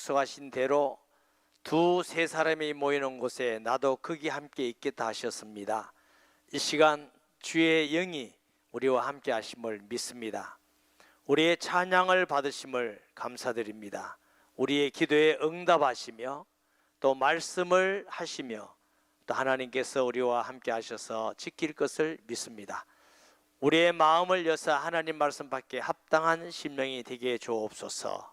약속하신 대로 두세 사람이 모이는 곳에 나도 거기 함께 있겠다 하셨습니다. 이 시간 주의 영이 우리와 함께 하심을 믿습니다. 우리의 찬양을 받으심을 감사드립니다. 우리의 기도에 응답하시며 또 말씀을 하시며 또 하나님께서 우리와 함께 하셔서 지킬 것을 믿습니다. 우리의 마음을 여사 하나님 말씀 받기에 합당한 심령이 되게 주옵소서.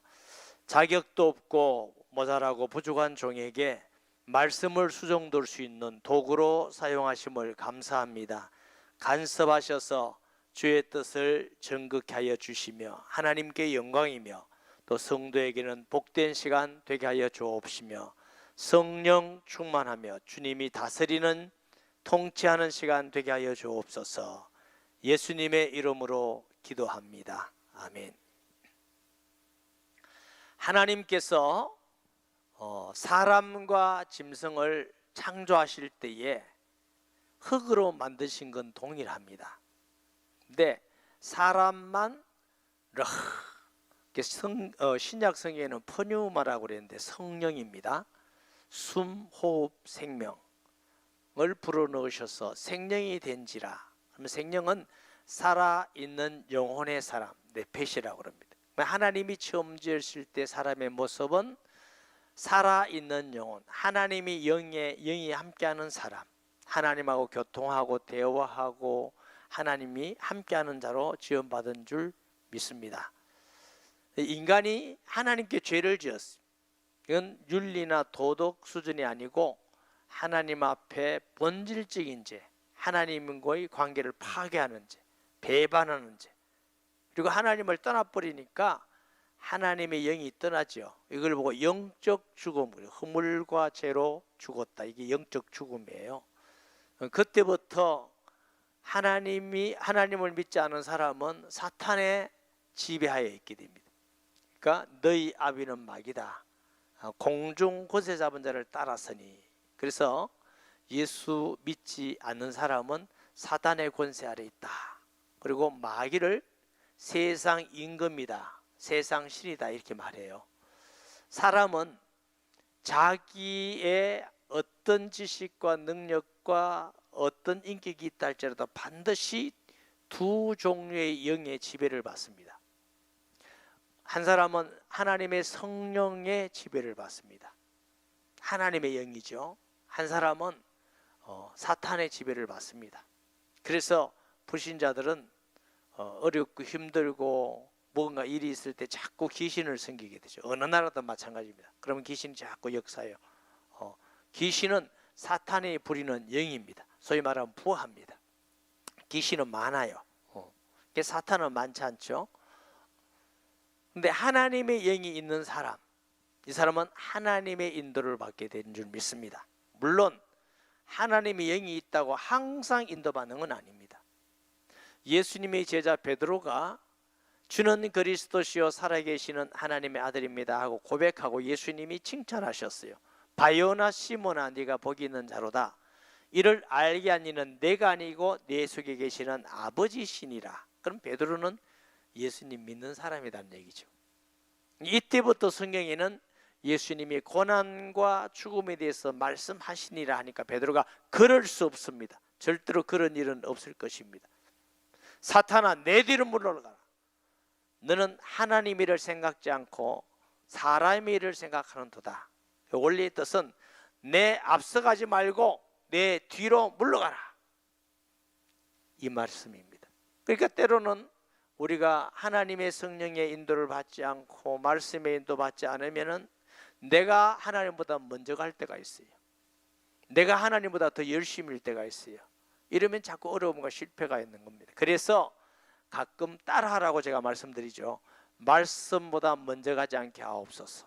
자격도 없고 모자라고 부족한 종에게 말씀을 수정될 수 있는 도구로 사용하심을 감사합니다. 간섭하셔서 주의 뜻을 정극케 하여 주시며 하나님께 영광이며 또 성도에게는 복된 시간 되게 하여 주옵시며 성령 충만하며 주님이 다스리는 통치하는 시간 되게 하여 주옵소서. 예수님의 이름으로 기도합니다. 아멘. 하나님께서 사람과 짐승을 창조하실 때에 흙으로 만드신 건 동일합니다. 근데 사람만 신약 성경에는 푸뉴마라고 그랬는데 성령입니다. 숨, 호흡, 생명을 불어넣으셔서 생명이 된지라. 그러면 생명은 살아있는 영혼의 사람, 네페시라고 합니다. 하나님이 처음 지으실 때 사람의 모습은 살아있는 영혼, 하나님이 영이 함께하는 사람, 하나님하고 교통하고 대화하고 하나님이 함께하는 자로 지음받은 줄 믿습니다. 인간이 하나님께 죄를 지었습니다. 이건 윤리나 도덕 수준이 아니고 하나님 앞에 본질적인 죄, 하나님과의 관계를 파괴하는 죄, 배반하는 죄, 그리고 하나님을 떠나버리니까 하나님의 영이 떠나죠. 이걸 보고 영적 죽음, 허물과 죄로 죽었다. 이게 영적 죽음이에요. 그때부터 하나님을 믿지 않은 사람은 사탄의 지배하에 있게 됩니다. 그러니까 너희 아비는 마귀다. 공중 권세 잡은 자를 따랐으니. 그래서 예수 믿지 않는 사람은 사탄의 권세 아래 있다. 그리고 마귀를 세상 임금이다, 세상 신이다 이렇게 말해요. 사람은 자기의 어떤 지식과 능력과 어떤 인격이 있다 할지라도 반드시 두 종류의 영의 지배를 받습니다. 한 사람은 하나님의 성령의 지배를 받습니다. 하나님의 영이죠. 한 사람은 사탄의 지배를 받습니다. 그래서 불신자들은 어렵고 힘들고 뭔가 일이 있을 때 자꾸 귀신을 섬기게 되죠. 어느 나라도 마찬가지입니다. 그러면 귀신이 자꾸 역사해요. 귀신은 사탄이 부리는 영입니다. 소위 말하면 부합니다. 귀신은 많아요. 사탄은 많지 않죠. 근데 하나님의 영이 있는 사람, 이 사람은 하나님의 인도를 받게 된 줄 믿습니다. 물론 하나님의 영이 있다고 항상 인도받는 건 아닙니다. 예수님의 제자 베드로가 주는 그리스도시요 살아계시는 하나님의 아들입니다 하고 고백하고 예수님이 칭찬하셨어요. 바요나 시몬아 네가 복이 있는 자로다. 이를 알게 한 이는 내가 아니고 내 속에 계시는 아버지시니라. 그럼 베드로는 예수님 믿는 사람이라는 얘기죠. 이때부터 성경에는 예수님이 고난과 죽음에 대해서 말씀하시니라 하니까 베드로가 그럴 수 없습니다. 절대로 그런 일은 없을 것입니다. 사탄아 내 뒤로 물러가라. 너는 하나님의 일을 생각지 않고 사람의 일을 생각하는 도다. 원리의 뜻은 내 앞서가지 말고 내 뒤로 물러가라, 이 말씀입니다. 그러니까 때로는 우리가 하나님의 성령의 인도를 받지 않고 말씀의 인도 받지 않으면은 내가 하나님보다 먼저 갈 때가 있어요. 내가 하나님보다 더 열심일 때가 있어요. 이러면 자꾸 어려움과 실패가 있는 겁니다. 그래서 가끔 따라하라고 제가 말씀드리죠. 말씀보다 먼저 가지 않게 하옵소서.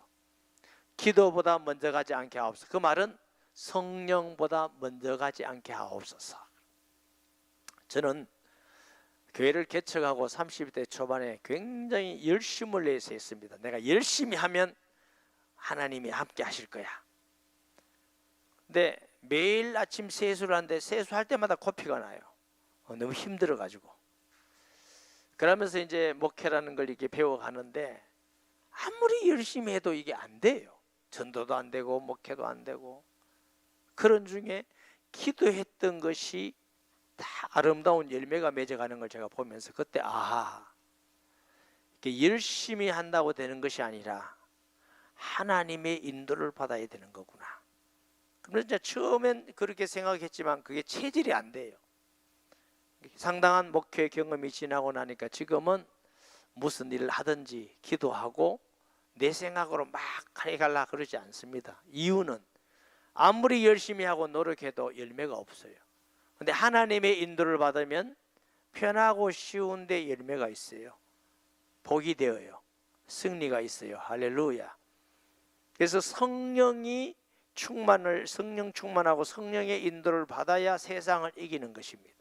기도보다 먼저 가지 않게 하옵소서. 그 말은 성령보다 먼저 가지 않게 하옵소서. 저는 교회를 개척하고 30대 초반에 굉장히 열심을 내서 했습니다. 내가 열심히 하면 하나님이 함께 하실 거야. 근데 매일 아침 세수를 하는데 세수할 때마다 코피가 나요. 너무 힘들어가지고. 그러면서 이제 목회라는 걸 이렇게 배워가는데 아무리 열심히 해도 이게 안 돼요. 전도도 안 되고 목회도 안 되고. 그런 중에 기도했던 것이 다 아름다운 열매가 맺어가는 걸 제가 보면서 그때 이게 열심히 한다고 되는 것이 아니라 하나님의 인도를 받아야 되는 거구나. 그러면 이제 처음엔 그렇게 생각했지만 그게 체질이 안 돼요. 상당한 목회 경험이 지나고 나니까 지금은 무슨 일을 하든지 기도하고 내 생각으로 막 해갈라 그러지 않습니다. 이유는 아무리 열심히 하고 노력해도 열매가 없어요. 근데 하나님의 인도를 받으면 편하고 쉬운데 열매가 있어요. 복이 되어요. 승리가 있어요. 할렐루야. 그래서 성령 충만하고 성령의 인도를 받아야 세상을 이기는 것입니다.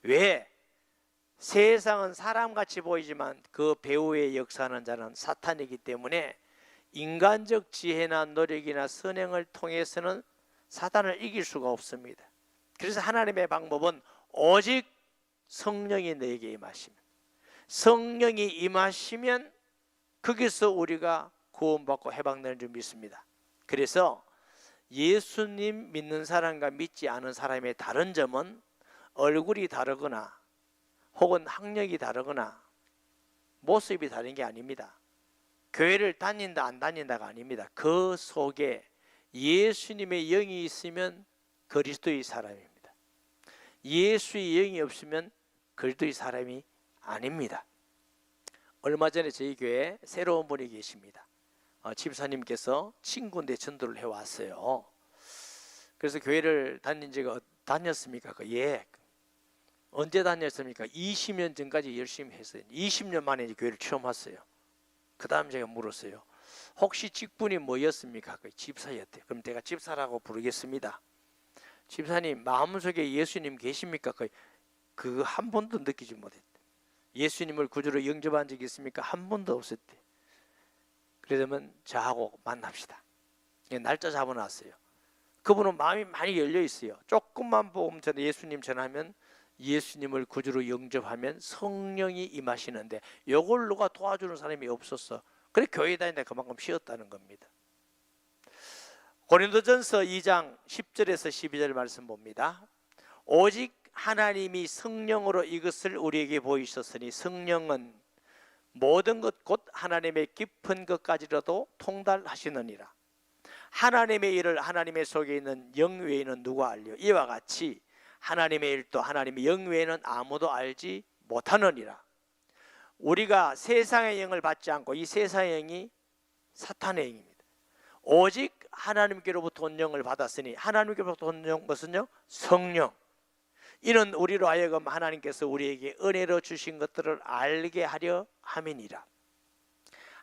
왜? 세상은 사람같이 보이지만 그 배후에 역사하는 자는 사탄이기 때문에 인간적 지혜나 노력이나 선행을 통해서는 사탄을 이길 수가 없습니다. 그래서 하나님의 방법은 오직 성령이 너에게 임하시면, 성령이 임하시면 거기서 우리가 구원받고 해방되는 줄 믿습니다. 그래서 예수님 믿는 사람과 믿지 않은 사람의 다른 점은 얼굴이 다르거나 혹은 학력이 다르거나 모습이 다른 게 아닙니다. 교회를 다닌다 안 다닌다가 아닙니다. 그 속에 예수님의 영이 있으면 그리스도의 사람입니다. 예수의 영이 없으면 그리스도의 사람이 아닙니다. 얼마 전에 저희 교회에 새로운 분이 계십니다. 집사님께서 친구인데 전도를 해왔어요. 그래서 교회를 다녔습니까? 예. 언제 다녔습니까? 20년 전까지 열심히 했어요. 20년 만에 교회를 처음 왔어요. 그 다음 제가 물었어요. 혹시 직분이 뭐였습니까? 집사였대요. 그럼 제가 집사라고 부르겠습니다. 집사님, 마음속에 예수님 계십니까? 그거 한 번도 느끼지 못했대. 예수님을 구주로 영접한 적이 있습니까? 한 번도 없었대. 그러면 저하고 만납시다. 날짜 잡아놨어요. 그분은 마음이 많이 열려 있어요. 조금만 보면 예수님 전하면 예수님을 구주로 영접하면 성령이 임하시는데 이걸 누가 도와주는 사람이 없었어. 그래 교회 다니는데 그만큼 쉬었다는 겁니다. 고린도전서 2장 10절에서 12절 말씀 봅니다. 오직 하나님이 성령으로 이것을 우리에게 보이셨으니 성령은 모든 것 곧 하나님의 깊은 것까지라도 통달하시느니라. 하나님의 일을 하나님의 속에 있는 영 외에는 누가 알려? 이와 같이 하나님의 일도 하나님의 영 외에는 아무도 알지 못하느니라. 우리가 세상의 영을 받지 않고 이 세상의 영이 사탄의 영입니다. 오직 하나님께로부터 온 영을 받았으니 하나님께로부터 온 영 무슨요? 성령. 이는 우리로 하여금 하나님께서 우리에게 은혜로 주신 것들을 알게 하려 함이니라.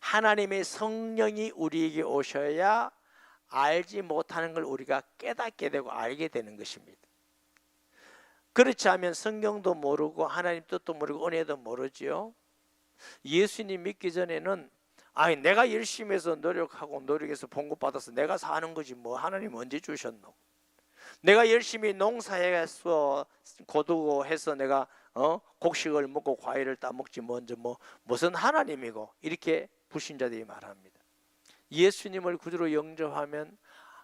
하나님의 성령이 우리에게 오셔야 알지 못하는 걸 우리가 깨닫게 되고 알게 되는 것입니다. 그렇지 않으면 성경도 모르고 하나님 뜻도 모르고 은혜도 모르지요. 예수님 믿기 전에는 내가 열심히 해서 노력해서 봉급 받아서 내가 사는 거지 뭐 하나님 언제 주셨노? 내가 열심히 농사해서 거두고 해서 내가 곡식을 먹고 과일을 따먹지 먼저 무슨 하나님이고 이렇게 불신자들이 말합니다. 예수님을 구주로 영접하면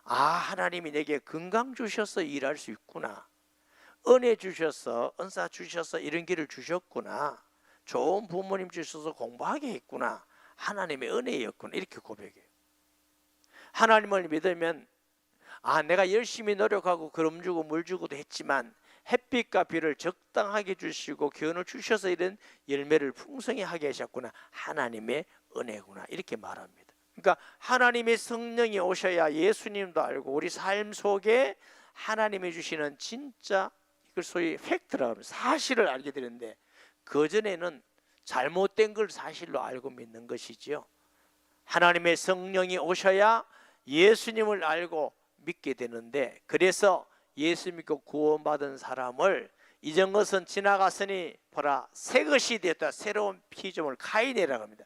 하나님이 내게 건강 주셔서 일할 수 있구나. 은혜 주셔서 은사 주셔서 이런 길을 주셨구나. 좋은 부모님 주셔서 공부하게 했구나. 하나님의 은혜였구나. 이렇게 고백해요. 하나님을 믿으면 내가 열심히 노력하고 거름 주고 물 주고도 했지만 햇빛과 비를 적당하게 주시고 기운을 주셔서 이런 열매를 풍성히 하게 하셨구나. 하나님의 은혜구나. 이렇게 말합니다. 그러니까 하나님의 성령이 오셔야 예수님도 알고 우리 삶 속에 하나님이 주시는 진짜 이걸 소위 팩트라고 하면 사실을 알게 되는데 그전에는 잘못된 걸 사실로 알고 믿는 것이지요. 하나님의 성령이 오셔야 예수님을 알고 믿게 되는데 그래서 예수 믿고 구원받은 사람을 이전 것은 지나갔으니 보라 새 것이 되었다. 새로운 피조물 카이네라고 합니다.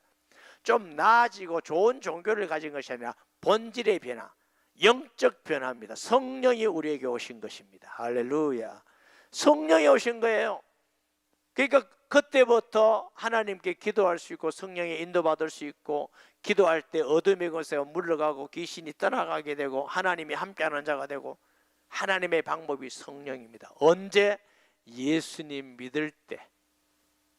좀 나아지고 좋은 종교를 가진 것이 아니라 본질의 변화, 영적 변화입니다. 성령이 우리에게 오신 것입니다. 할렐루야. 성령이 오신 거예요. 그러니까 그때부터 하나님께 기도할 수 있고 성령의 인도받을 수 있고, 기도할 때 어둠의 것에 물러가고 귀신이 떠나가게 되고 하나님이 함께하는 자가 되고, 하나님의 방법이 성령입니다. 언제? 예수님 믿을 때.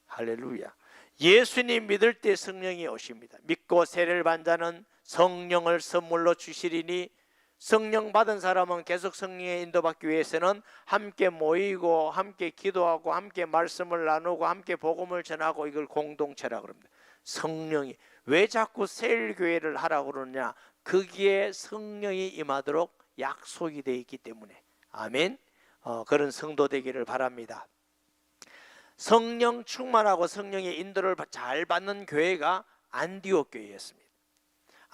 할렐루야. 예수님 믿을 때 성령이 오십니다. 믿고 세례를 받은 자는 성령을 선물로 주시리니, 성령 받은 사람은 계속 성령의 인도받기 위해서는 함께 모이고 함께 기도하고 함께 말씀을 나누고 함께 복음을 전하고, 이걸 공동체라고 합니다. 성령이 왜 자꾸 세일교회를 하라고 그러느냐? 거기에 성령이 임하도록 약속이 되어 있기 때문에. 아멘. 그런 성도 되기를 바랍니다. 성령 충만하고 성령의 인도를 잘 받는 교회가 안디옥 교회였습니다.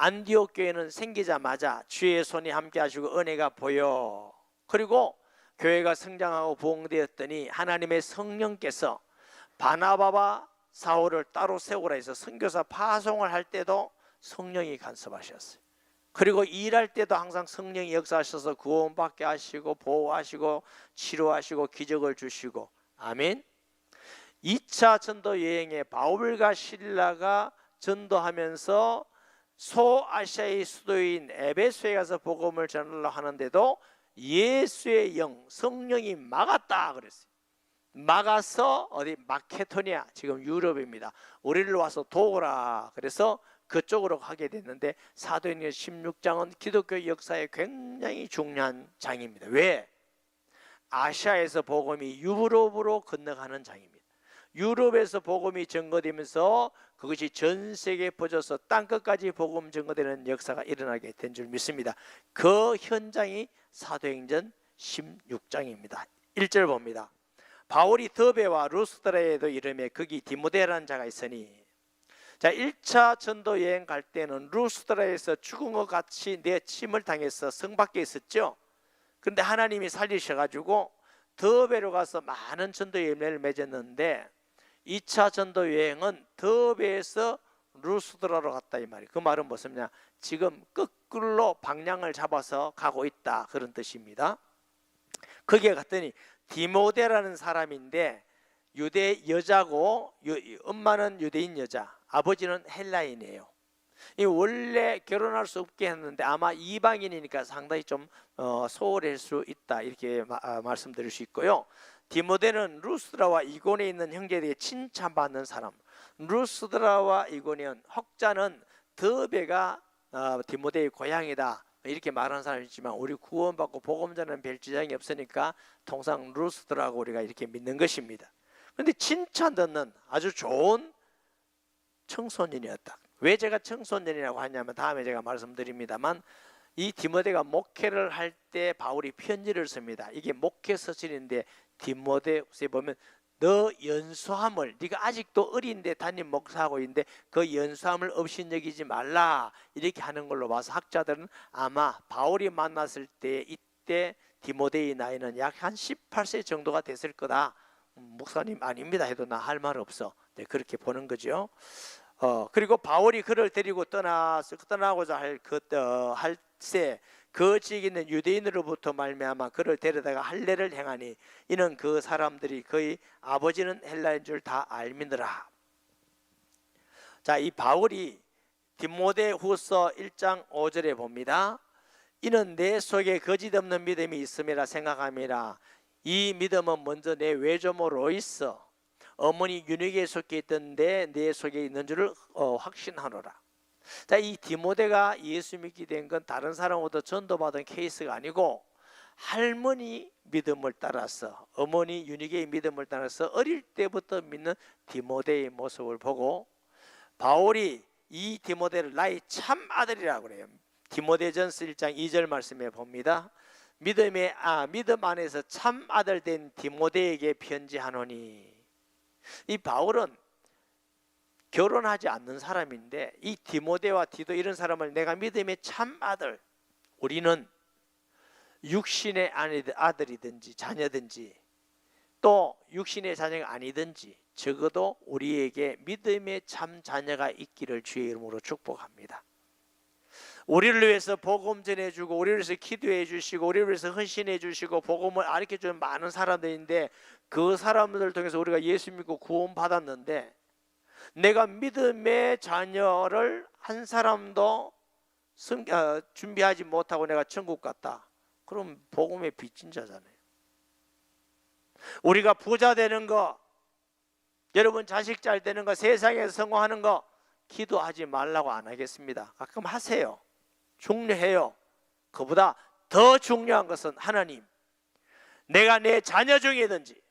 안디옥 교회는 생기자마자 주의 손이 함께 하시고 은혜가 보여, 그리고 교회가 성장하고 부흥되었더니 하나님의 성령께서 바나바와 사울을 따로 세우라 해서 선교사 파송을 할 때도 성령이 간섭하셨어요. 그리고 일할 때도 항상 성령이 역사하셔서 구원받게 하시고 보호하시고 치료하시고 기적을 주시고. 아멘. 2차 전도 여행에 바울과 실라가 전도하면서 소아시아의 수도인 에베소에 가서 복음을 전하려고 하는데도 예수의 영, 성령이 막았다 그랬어요. 막아서 어디 마케도니아, 지금 유럽입니다. 우리를 와서 도우라. 그래서 그쪽으로 가게 됐는데, 사도행전 16장은 기독교 역사에 굉장히 중요한 장입니다. 왜? 아시아에서 복음이 유럽으로 건너가는 장입니다. 유럽에서 복음이 전거되면서 그것이 전 세계에 퍼져서 땅끝까지 복음 전거되는 역사가 일어나게 된 줄 믿습니다. 그 현장이 사도행전 16장입니다. 1절 봅니다. 바울이 더베와 루스드라에도 이르매 거기 디모데라는 자가 있으니. 자, 1차 전도 여행 갈 때는 루스드라에서 죽은 것 같이 내 침을 당해서 성 밖에 있었죠. 그런데 하나님이 살리셔가지고 더베로 가서 많은 전도 열매를 맺었는데, 2차 전도 여행은 더베에서 루스드라로 갔다 이 말이에요. 그 말은 무엇이냐? 지금 거꾸로 방향을 잡아서 가고 있다, 그런 뜻입니다. 거기에 갔더니 디모데라는 사람인데 유대 여자고, 엄마는 유대인 여자, 아버지는 헬라인이에요. 원래 결혼할 수 없게 했는데 아마 이방인이니까 상당히 좀 소홀할 수 있다, 이렇게 말씀드릴 수 있고요. 디모데는 루스드라와 이고니에 있는 형제들에게 칭찬받는 사람. 루스드라와 이고니온, 혹자는 더베가 디모데의 고향이다 이렇게 말하는 사람이 있지만, 우리 구원받고 복음 전하는 별 지장이 없으니까 통상 루스드라고 우리가 이렇게 믿는 것입니다. 그런데 칭찬 듣는 아주 좋은 청소년이었다. 왜 제가 청소년이라고 하냐면 다음에 제가 말씀드립니다만, 이 디모데가 목회를 할 때 바울이 편지를 씁니다. 이게 목회 서신인데, 디모데에 보면 너 연수함을, 네가 아직도 어린데 담임 목사하고 있는데 그 연수함을 업신여기지 말라, 이렇게 하는 걸로 봐서 학자들은 아마 바울이 만났을 때 이때 디모데의 나이는 약 한 18세 정도가 됐을 거다. 목사님 아닙니다 해도 나 할 말 없어. 네, 그렇게 보는 거죠. 그리고 바울이 그를 데리고 떠나고자 할세 그 지역에 있는 유대인으로부터 말미암아 그를 데려다가 할례를 행하니, 이는 그 사람들이 그의 아버지는 헬라인 줄 다 알미더라. 자, 이 바울이 디모데후서 1장 5절에 봅니다. 이는 내 속에 거짓 없는 믿음이 있음이라 생각함이라. 이 믿음은 먼저 내 외조모로 있어 어머니 윤희에 속해 있던데 내 속에 있는 줄을 확신하노라. 자, 이 디모데가 예수 믿게 된 건 다른 사람보다 전도받은 케이스가 아니고, 할머니 믿음을 따라서, 어머니 윤희의 믿음을 따라서 어릴 때부터 믿는 디모데의 모습을 보고, 바울이 이 디모데를 나의 참 아들이라고 그래요. 디모데전서 1장 2절 말씀에 봅니다. 믿음 안에서 참 아들 된 디모데에게 편지하노니. 이 바울은 결혼하지 않는 사람인데, 이 디모데와 디도 이런 사람을 내가 믿음의 참 아들, 우리는 육신의 아들이든지 자녀든지 또 육신의 자녀가 아니든지 적어도 우리에게 믿음의 참 자녀가 있기를 주의 이름으로 축복합니다. 우리를 위해서 복음 전해주고 우리를 위해서 기도해 주시고 우리를 위해서 헌신해 주시고 복음을 가르쳐주는 많은 사람들인데, 그 사람들을 통해서 우리가 예수 믿고 구원 받았는데 내가 믿음의 자녀를 한 사람도 준비하지 못하고 내가 천국 갔다, 그럼 복음의 빚진 자잖아요. 우리가 부자 되는 거, 여러분 자식 잘 되는 거, 세상에서 성공하는 거 기도하지 말라고 안 하겠습니다. 가끔 하세요. 중요해요. 그보다 더 중요한 것은 하나님, 내가 내 자녀 중이든지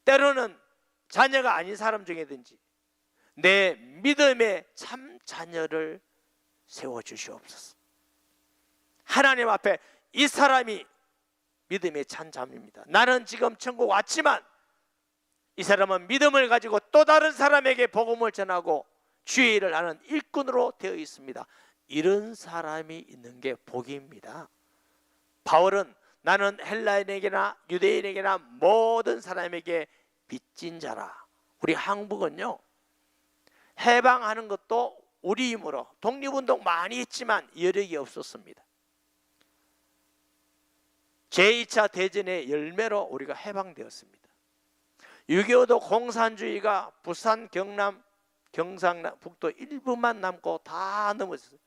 때로는 자녀가 아닌 사람 중이든지 내 믿음의 참 자녀를 세워주시옵소서. 하나님 앞에 이 사람이 믿음의 참 자녀입니다. 나는 지금 천국 왔지만 이 사람은 믿음을 가지고 또 다른 사람에게 복음을 전하고 주의 일을 하는 일꾼으로 되어 있습니다. 이런 사람이 있는 게 복입니다. 바울은 나는 헬라인에게나 유대인에게나 모든 사람에게 빚진 자라. 우리 한국은요, 해방하는 것도 우리 힘으로 독립운동 많이 했지만 여력이 없었습니다. 제2차 대전의 열매로 우리가 해방되었습니다. 6.25도 공산주의가 부산, 경남, 경상북도 일부만 남고 다 넘었어요.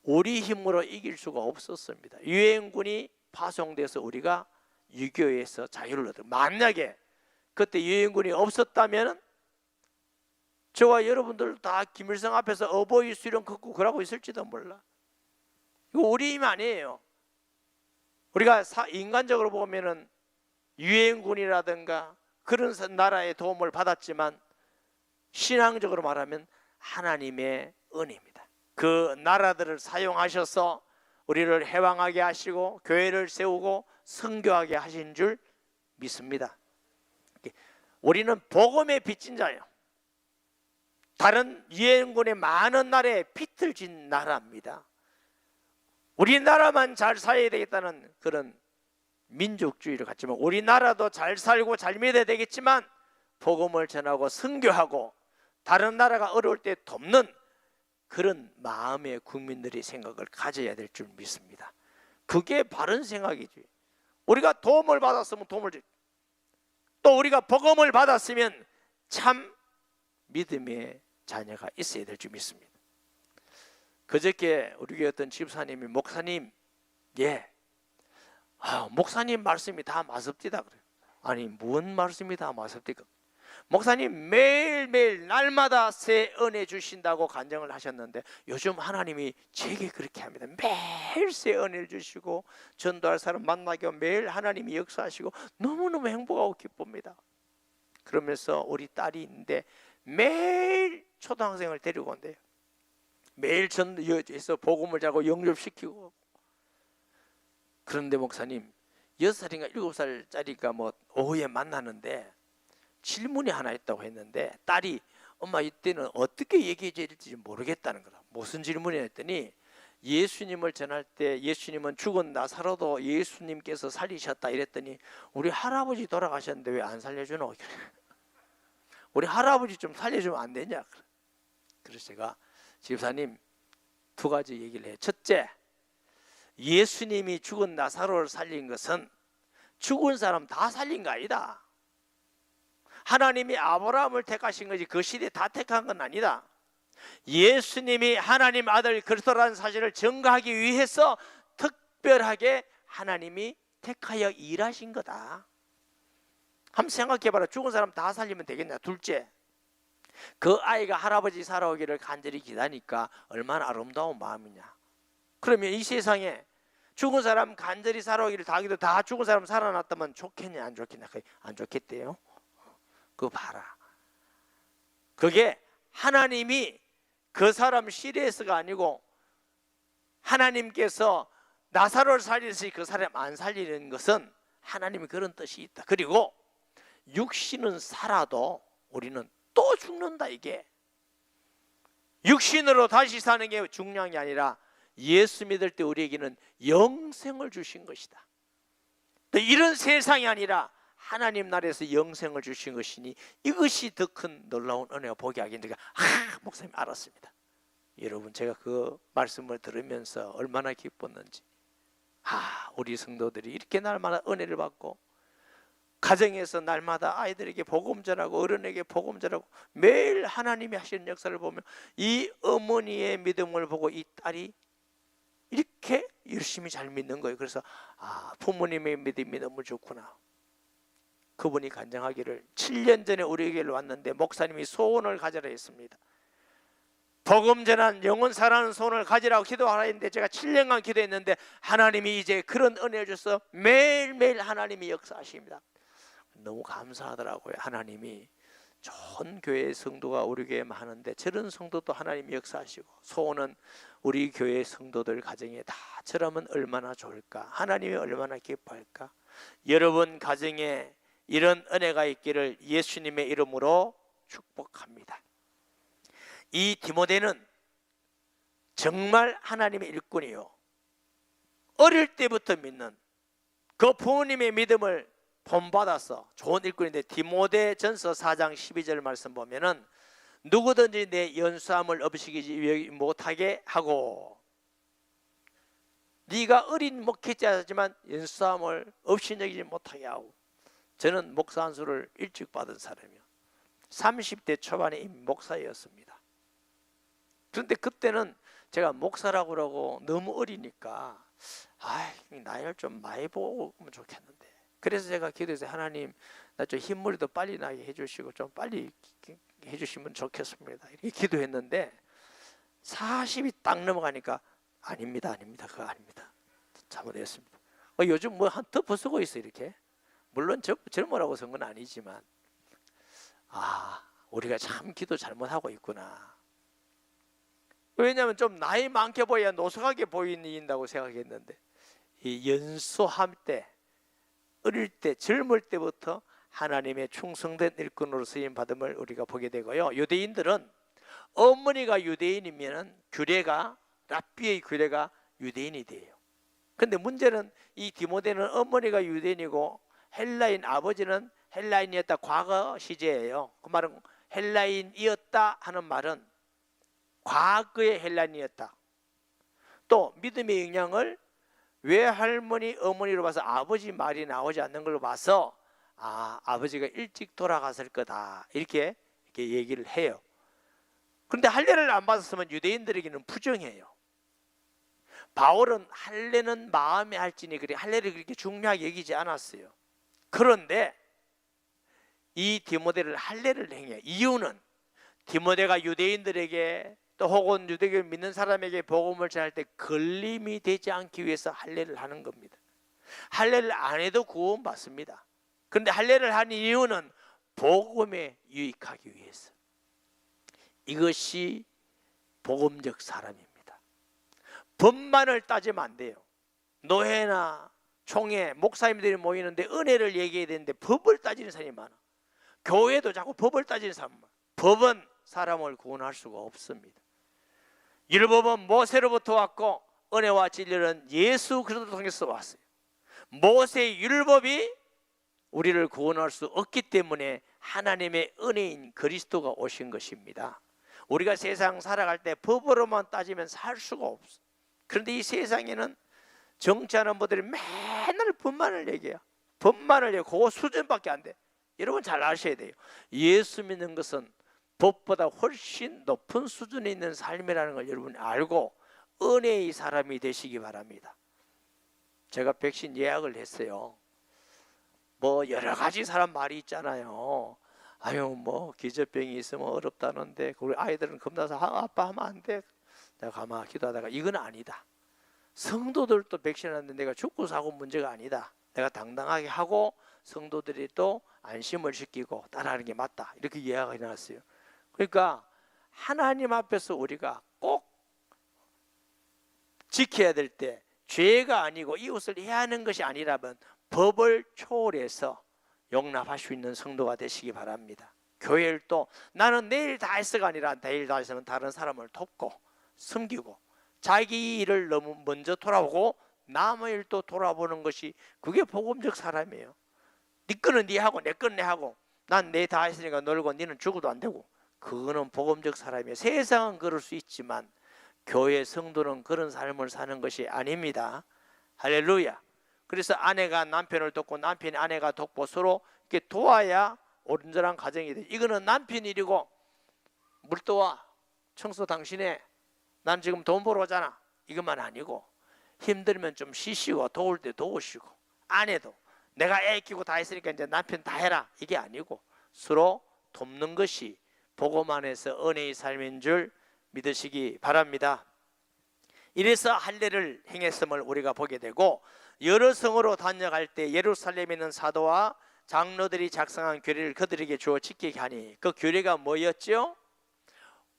우리 힘으로 이길 수가 없었습니다. 유엔군이 파송돼서 우리가 6.25에서 자유를 얻었어요. 만약에 그때 유엔군이 없었다면 저와 여러분들 다 김일성 앞에서 어버이 수련 걷고 그러고 있을지도 몰라. 이거 우리 힘 아니에요. 우리가 인간적으로 보면은 유엔군이라든가 그런 나라의 도움을 받았지만 신앙적으로 말하면 하나님의 은혜입니다. 그 나라들을 사용하셔서 우리를 해방하게 하시고 교회를 세우고 선교하게 하신 줄 믿습니다. 우리는 복음의 빚진 자예요. 다른 유엔군의 많은 나라에 빚을 진 나라입니다. 우리나라만 잘 살아야 되겠다는 그런 민족주의를 갖지만 우리나라도 잘 살고 잘 믿어야 되겠지만 복음을 전하고 선교하고 다른 나라가 어려울 때 돕는 그런 마음의 국민들의 생각을 가져야 될 줄 믿습니다. 그게 바른 생각이지. 우리가 도움을 받았으면 도움을 줄, 또 우리가 복음을 받았으면 참 믿음의 자녀가 있어야 될 줄 믿습니다. 그저께 우리 교회 어떤 집사님이 목사님, 목사님 말씀이 다 맞습니다. 그래요. 아니 뭔 말씀이 다 맞습니까? 목사님 매일매일 날마다 새 은혜 주신다고 간증을 하셨는데 요즘 하나님이 제게 그렇게 합니다. 매일 새 은혜를 주시고 전도할 사람 만나게 하고 매일 하나님이 역사하시고 너무너무 행복하고 기쁩니다. 그러면서 우리 딸이 있는데 매일 초등학생을 데리고 온대요. 매일 전도에서 복음을 자고 영접시키고. 그런데 목사님 6살인가 7살짜리가 뭐 오후에 만나는데 질문이 하나 있다고 했는데 딸이 엄마 이때는 어떻게 얘기해 줘야 될지 모르겠다는 거라. 무슨 질문이냐 했더니 예수님을 전할 때 예수님은 죽은 나사로도 예수님께서 살리셨다 이랬더니 우리 할아버지 돌아가셨는데 왜 안 살려주노? 우리 할아버지 좀 살려주면 안 되냐? 그래서 제가 집사님 2가지 얘기를 해요. 첫째, 예수님이 죽은 나사로를 살린 것은 죽은 사람 다 살린 거 아니다. 하나님이 아브라함을 택하신 거지 그 시대에 다 택한 건 아니다. 예수님이 하나님 아들 그리스도라는 사실을 증거하기 위해서 특별하게 하나님이 택하여 일하신 거다. 한번 생각해봐라. 죽은 사람 다 살리면 되겠냐. 둘째, 그 아이가 할아버지 살아오기를 간절히 기다니까 얼마나 아름다운 마음이냐. 그러면 이 세상에 죽은 사람 간절히 살아오기를 다 기도 다 죽은 사람 살아났다면 좋겠냐 안 좋겠냐? 안 좋겠대요. 그거 봐라. 그게 하나님이 그 사람 시리에스가 아니고 하나님께서 나사로를 살리듯이 그 사람 안 살리는 것은 하나님이 그런 뜻이 있다. 그리고 육신은 살아도 우리는 또 죽는다. 이게 육신으로 다시 사는 게 중요한 게 아니라 예수 믿을 때 우리에게는 영생을 주신 것이다. 또 이런 세상이 아니라 하나님 나라에서 영생을 주신 것이니 이것이 더 큰 놀라운 은혜와 복이 하겠는가. 목사님 알았습니다. 여러분, 제가 그 말씀을 들으면서 얼마나 기뻤는지. 우리 성도들이 이렇게 날마다 은혜를 받고 가정에서 날마다 아이들에게 복음 전하고 어른에게 복음 전하고 매일 하나님이 하시는 역사를 보면 이 어머니의 믿음을 보고 이 딸이 이렇게 열심히 잘 믿는 거예요. 그래서 부모님의 믿음이 너무 좋구나. 그분이 간증하기를 7년 전에 우리 교회를 왔는데 목사님이 소원을 가져라 했습니다. 복음 전한 영혼 살아나는 소원을 가지라고 기도하라 했는데 제가 7년간 기도했는데 하나님이 이제 그런 은혜를 줘서 매일매일 하나님이 역사하십니다. 너무 감사하더라고요. 하나님이 좋은 교회 성도가 우리 교회에 많은데 저런 성도도 하나님이 역사하시고 소원은 우리 교회 성도들 가정에 다 저라면 얼마나 좋을까. 하나님이 얼마나 기뻐할까. 여러분 가정에 이런 은혜가 있기를 예수님의 이름으로 축복합니다. 이 디모데는 정말 하나님의 일꾼이요, 어릴 때부터 믿는 그 부모님의 믿음을 본받아서 좋은 일꾼인데, 디모데전서 4장 12절 말씀 보면은 누구든지 내 연수함을 업시키지 못하게 하고, 네가 어린 목회자지만 연수함을 업신여기지 못하게 하고. 저는 목사 안수를 일찍 받은 사람이요, 30대 초반에 이미 목사였습니다. 그런데 그때는 제가 목사라고 그러고 너무 어리니까 나이를 좀 많이 보면 좋겠는데, 그래서 제가 기도해서 하나님 나 좀 흰머리도 빨리 나게 해주시고 좀 빨리 해주시면 좋겠습니다 이렇게 기도했는데 40이 딱 넘어가니까 아닙니다 그거 아닙니다, 잘못했습니다. 요즘 뭐 한 덮어 쓰고 있어 이렇게. 물론 젊으라고 쓴 건 아니지만 우리가 참 기도 잘못하고 있구나. 왜냐하면 좀 나이 많게 보여야 노숙하게 보인다고 생각했는데, 이 연소할 때, 어릴 때, 젊을 때부터 하나님의 충성된 일꾼으로 쓰임 받음을 우리가 보게 되고요. 유대인들은 어머니가 유대인이면 규례가, 랍비의 규례가 유대인이 돼요. 근데 문제는 이 디모데는 어머니가 유대인이고 헬라인, 아버지는 헬라인이었다. 과거 시제예요. 그 말은 헬라인이었다 하는 말은 과거의 헬라인이었다. 또 믿음의 영향을 외할머니, 어머니로 봐서 아버지 말이 나오지 않는 걸로 봐서 아버지가 일찍 돌아갔을 거다 이렇게 얘기를 해요. 그런데 할례를 안 받았으면 유대인들에게는 부정해요. 바울은 할례는 마음에 할지니 그래 할례를 그렇게 중요하게 여기지 않았어요. 그런데 이 디모데를 할례를 행해요. 이유는 디모데가 유대인들에게 또 혹은 유대교를 믿는 사람에게 복음을 전할 때 걸림이 되지 않기 위해서 할례를 하는 겁니다. 할례를 안 해도 구원받습니다. 그런데 할례를 한 이유는 복음에 유익하기 위해서. 이것이 복음적 사람입니다. 법만을 따지면 안 돼요. 노회나 총회, 목사님들이 모이는데 은혜를 얘기해야 되는데 법을 따지는 사람이 많아. 교회도 자꾸 법을 따지는 사람 많아. 법은 사람을 구원할 수가 없습니다. 율법은 모세로부터 왔고 은혜와 진리는 예수 그리스도 통해서 왔어요. 모세의 율법이 우리를 구원할 수 없기 때문에 하나님의 은혜인 그리스도가 오신 것입니다. 우리가 세상 살아갈 때 법으로만 따지면 살 수가 없어. 그런데 이 세상에는 정치하는 분들이 맨날 법만을 얘기해요. 법만을 얘기해요. 그 수준밖에 안 돼. 여러분 잘 아셔야 돼요. 예수 믿는 것은 법보다 훨씬 높은 수준에 있는 삶이라는 걸 여러분이 알고 은혜의 사람이 되시기 바랍니다. 제가 백신 예약을 했어요. 뭐 여러 가지 사람 말이 있잖아요. 뭐 기저병이 있으면 어렵다는데 우리 아이들은 겁나서 아빠 하면 안 돼. 내가 가만히 기도하다가 이건 아니다. 성도들도 백신하는데 내가 죽고 사고 문제가 아니다. 내가 당당하게 하고 성도들이 또 안심을 시키고 따라하는 게 맞다. 이렇게 이해가 해놨어요. 그러니까 하나님 앞에서 우리가 꼭 지켜야 될 때 죄가 아니고 이웃을 해하는 것이 아니라면 법을 초월해서 용납할 수 있는 성도가 되시기 바랍니다. 교회를 또 나는 내일 다 했어가 아니라 내일 다 했으면 다른 사람을 돕고 섬기고 자기 일을 너무 먼저 돌아보고 남의 일도 돌아보는 것이 그게 복음적 사람이에요. 네 거는 네 하고 내 거는 내 하고 난 내 다 했으니까 놀고 너는 죽어도 안 되고, 그거는 복음적 사람이에요. 세상은 그럴 수 있지만 교회 성도는 그런 삶을 사는 것이 아닙니다. 할렐루야. 그래서 아내가 남편을 돕고 남편이 아내가 돕고 서로 이렇게 도와야 온전한 가정이 돼. 이거는 남편 일이고 물 떠와, 청소 당신해, 난 지금 돈 벌어 오잖아, 이것만 아니고 힘들면 좀 쉬시고 도울 때 도우시고, 아내도 내가 애 키우고 다 했으니까 이제 남편 다 해라, 이게 아니고 서로 돕는 것이 복음 안에서 은혜의 삶인 줄 믿으시기 바랍니다. 이래서 할례를 행했음을 우리가 보게 되고, 여러 성으로 다녀갈 때 예루살렘에 있는 사도와 장로들이 작성한 규례를 그들에게 주어 지키게 하니, 그 규례가 뭐였죠?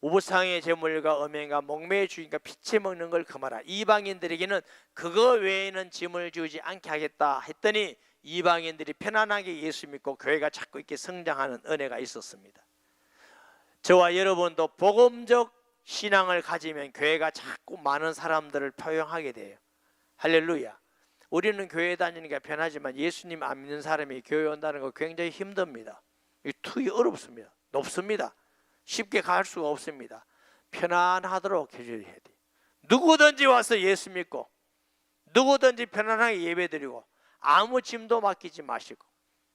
우상의 제물과 음행과 목매의 주인과 피치 먹는 걸 금하라. 이방인들에게는 그거 외에는 짐을 지우지 않게 하겠다 했더니 이방인들이 편안하게 예수 믿고 교회가 자꾸 이렇게 성장하는 은혜가 있었습니다. 저와 여러분도 복음적 신앙을 가지면 교회가 자꾸 많은 사람들을 포용하게 돼요. 할렐루야. 우리는 교회 다니니까 편하지만 예수님 안 믿는 사람이 교회 온다는 거 굉장히 힘듭니다. 되게 어렵습니다. 높습니다. 쉽게 갈 수가 없습니다. 편안하도록 해줘야 돼. 누구든지 와서 예수 믿고 누구든지 편안하게 예배드리고 아무 짐도 맡기지 마시고,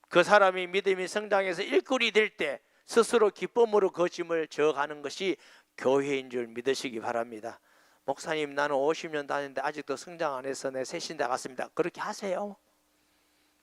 그 사람이 믿음이 성장해서 일꾼이 될 때 스스로 기쁨으로 그 짐을 져가는 것이 교회인 줄 믿으시기 바랍니다. 목사님, 나는 50년 다녔는데 아직도 성장 안 해서 내 새신대 갔습니다. 그렇게 하세요.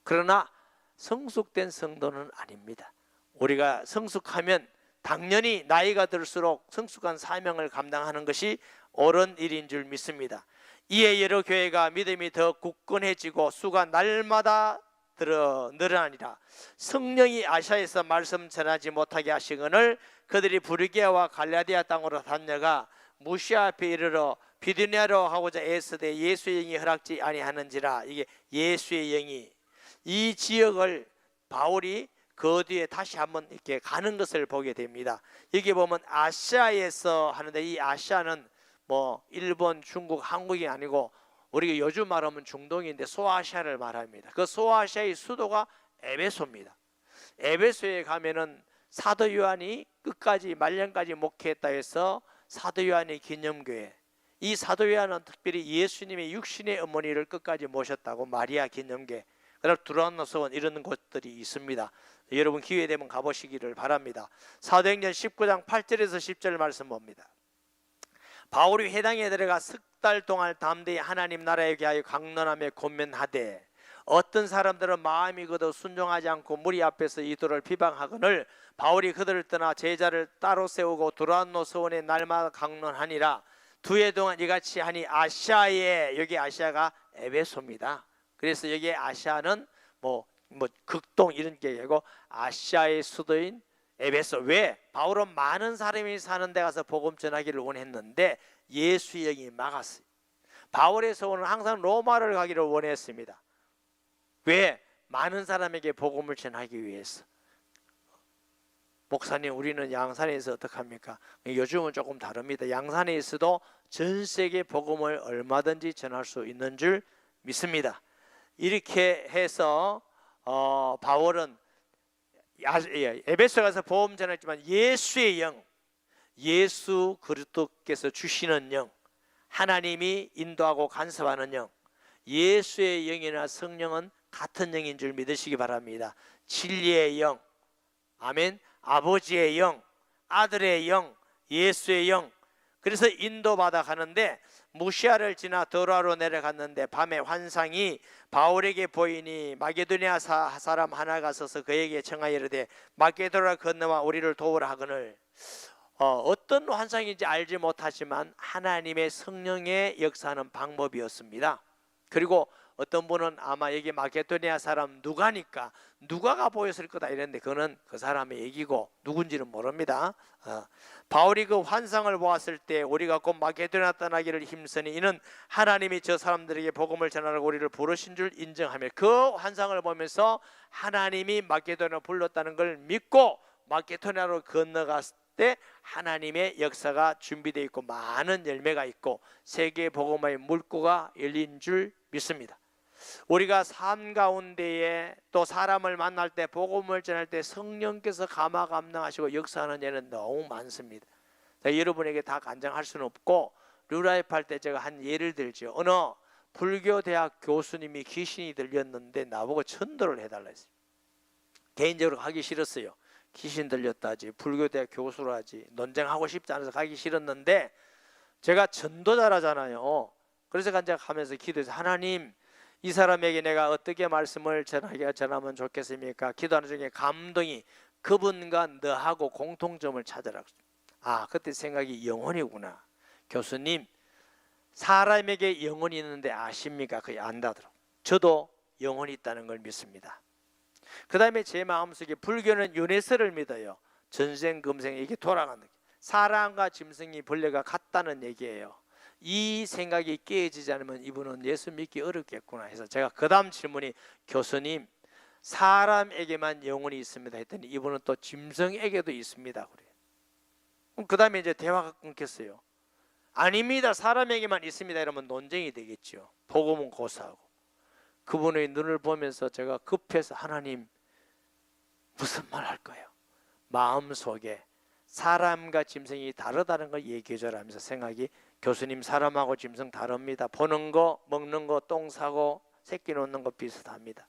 그러나 성숙된 성도는 아닙니다. 우리가 성숙하면 당연히 나이가 들수록 성숙한 사명을 감당하는 것이 옳은 일인 줄 믿습니다. 이에 여러 교회가 믿음이 더 굳건해지고 수가 날마다 늘어나니라. 성령이 아시아에서 말씀 전하지 못하게 하시거늘 그들이 부르기아와 갈라디아 땅으로 다녀가 무시아 앞에 이르러 비두니아로 하고자 애쓰되 예수의 영이 허락지 아니하는지라. 이게 예수의 영이, 이 지역을 바울이 그 뒤에 다시 한번 이렇게 가는 것을 보게 됩니다. 여기 보면 아시아에서 하는데, 이 아시아는 뭐 일본, 중국, 한국이 아니고 우리가 요즘 말하면 중동인데 소아시아를 말합니다. 그 소아시아의 수도가 에베소입니다. 에베소에 가면은 사도 요한이 끝까지 말년까지 목회했다 해서 사도 요한의 기념교회, 이 사도 요한은 특별히 예수님의 육신의 어머니를 끝까지 모셨다고 마리아 기념교회, 그다음 두란노스원 이런 곳들이 있습니다. 여러분 기회 되면 가보시기를 바랍니다. 사도행전 19장 8절에서 10절 말씀 봅니다. 바울이 회당에 들어가 석 달 동안 담대히 하나님 나라에 위하여 강론하며 권면하되, 어떤 사람들은 마음이 거둬 순종하지 않고 무리 앞에서 이들을 비방하거늘 바울이 그들을 떠나 제자를 따로 세우고 두란노 서원에 날마다 강론하니라. 2해 동안 이같이 하니 아시아에, 여기 아시아가 에베소입니다. 그래서 여기 아시아는 뭐 극동 이런 게 아니고 아시아의 수도인 에베소. 왜? 바울은 많은 사람이 사는 데 가서 복음 전하기를 원했는데 예수의 영이 막았어요. 바울의 소원은 항상 로마를 가기를 원했습니다. 왜? 많은 사람에게 복음을 전하기 위해서. 목사님, 우리는 양산에 있어 어떡합니까? 요즘은 조금 다릅니다. 양산에 있어도 전 세계 복음을 얼마든지 전할 수 있는 줄 믿습니다. 이렇게 해서 바울은 에베소에 가서 복음 전했지만 예수의 영, 예수 그리스도께서 주시는 영, 하나님이 인도하고 간섭하는 영, 예수의 영이나 성령은 같은 영인 줄 믿으시기 바랍니다. 진리의 영, 아멘, 아버지의 영, 아들의 영, 예수의 영. 그래서 인도받아 가는데 무시아를 지나 도라로 내려갔는데 밤에 환상이 바울에게 보이니 마게도니아 사람 하나가 서서 그에게 청하여 이르되 마게도라 건너와 우리를 도우라 하거늘. 어떤 환상인지 알지 못하지만 하나님의 성령의 역사하는 방법이었습니다. 그리고 어떤 분은 아마 여기 마게도니아 사람 누가니까 누가가 보였을 거다 이랬는데 그거는 그 사람의 얘기고 누군지는 모릅니다. 바울이 그 환상을 보았을 때 우리가 곧 마게도니아 떠나기를 힘쓰니 이는 하나님이 저 사람들에게 복음을 전하라고 우리를 부르신 줄 인정하며, 그 환상을 보면서 하나님이 마게도니아로 불렀다는 걸 믿고 마게도니아로 건너갔을 때 하나님의 역사가 준비되어 있고 많은 열매가 있고 세계 복음의 물고가 열린 줄 믿습니다. 우리가 삶 가운데에 또 사람을 만날 때 복음을 전할 때 성령께서 감화감당하시고 역사하는 예는 너무 많습니다. 여러분에게 다 간증할 수는 없고 뉴라이프 할 때 제가 한 예를 들죠. 어느 불교 대학 교수님이 귀신이 들렸는데 나보고 전도를 해달라 했어요. 개인적으로 가기 싫었어요. 귀신 들렸다 하지, 불교 대학 교수로 하지, 논쟁하고 싶지 않아서 가기 싫었는데 제가 전도자라잖아요. 그래서 제가 가면서 기도해서, 하나님, 이 사람에게 내가 어떻게 말씀을 전하면 좋겠습니까? 기도하는 중에 감동이, 그분과 너하고 공통점을 찾으라고. 그때 생각이 영혼이구나. 교수님, 사람에게 영혼이 있는데 아십니까? 그게 안다더라고요. 저도 영혼이 있다는 걸 믿습니다. 그 다음에 제 마음속에 불교는 윤회설을 믿어요. 전생 금생 이게 돌아가는 거예요. 사람과 짐승이 벌레가 같다는 얘기예요. 이 생각이 깨어지지 않으면 이분은 예수 믿기 어렵겠구나 해서 제가 그 다음 질문이, 교수님, 사람에게만 영혼이 있습니다 했더니 이분은 또 짐승에게도 있습니다 그래요. 그 다음에 이제 대화가 끊겼어요. 아닙니다, 사람에게만 있습니다 이러면 논쟁이 되겠죠. 복음은 고사하고. 그분의 눈을 보면서 제가 급해서, 하나님, 무슨 말 할 거예요? 마음속에 사람과 짐승이 다르다는 걸 얘기해 줘라 하면서 생각이, 교수님, 사람하고 짐승 다릅니다. 보는 거, 먹는 거, 똥 싸고 새끼 놓는 거 비슷합니다.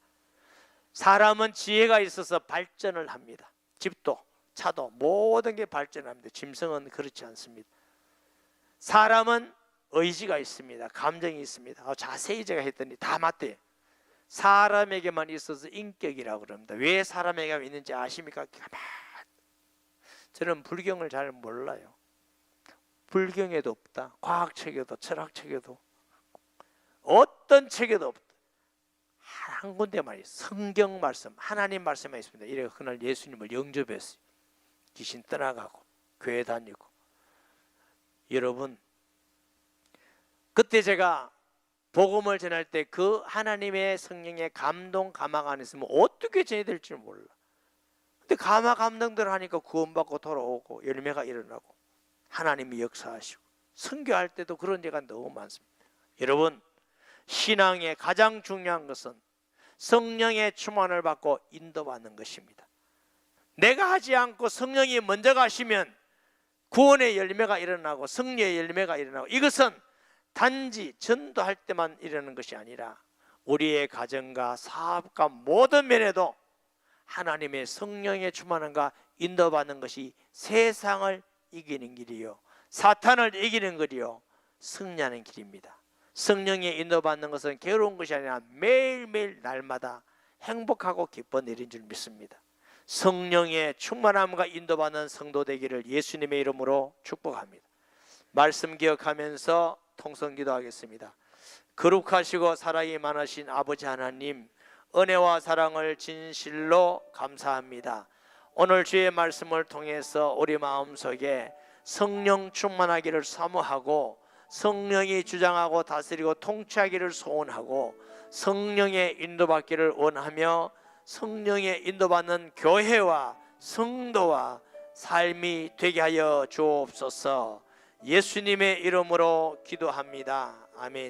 사람은 지혜가 있어서 발전을 합니다. 집도 차도 모든 게 발전합니다. 짐승은 그렇지 않습니다. 사람은 의지가 있습니다. 감정이 있습니다. 자세히 제가 했더니 다 맞대요. 사람에게만 있어서 인격이라고 그럽니다. 왜 사람에게만 있는지 아십니까? 저는 불경을 잘 몰라요. 불경에도 없다, 과학책에도 철학책에도 어떤 책에도 없다. 한 군데만 있어요. 성경 말씀, 하나님 말씀만 있습니다. 이래 그날 예수님을 영접했어요. 귀신 떠나가고 교회 다니고. 여러분, 그때 제가 복음을 전할 때 그 하나님의 성령의 감동 감화가 안 있으면 어떻게 전해야 될지 몰라. 근데 감화 감동대로 하니까 구원받고 돌아오고 열매가 일어나고 하나님이 역사하시고, 선교할 때도 그런 예가 너무 많습니다. 여러분, 신앙의 가장 중요한 것은 성령의 충만을 받고 인도받는 것입니다. 내가 하지 않고 성령이 먼저 가시면 구원의 열매가 일어나고 승리의 열매가 일어나고, 이것은 단지 전도할 때만 일어나는 것이 아니라 우리의 가정과 사업과 모든 면에도 하나님의 성령의 충만함과 인도받는 것이 세상을 이기는 길이요, 사탄을 이기는 길이요, 승리하는 길입니다. 성령의 인도받는 것은 괴로운 것이 아니라 매일매일 날마다 행복하고 기쁜 일인 줄 믿습니다. 성령의 충만함과 인도받는 성도 되기를 예수님의 이름으로 축복합니다. 말씀 기억하면서 통성 기도하겠습니다. 거룩하시고 사랑이 많으신 아버지 하나님, 은혜와 사랑을 진실로 감사합니다. 오늘 주의 말씀을 통해서 우리 마음속에 성령 충만하기를 사모하고, 성령이 주장하고 다스리고 통치하기를 소원하고, 성령의 인도받기를 원하며 성령의 인도받는 교회와 성도와 삶이 되게 하여 주옵소서. 예수님의 이름으로 기도합니다. 아멘.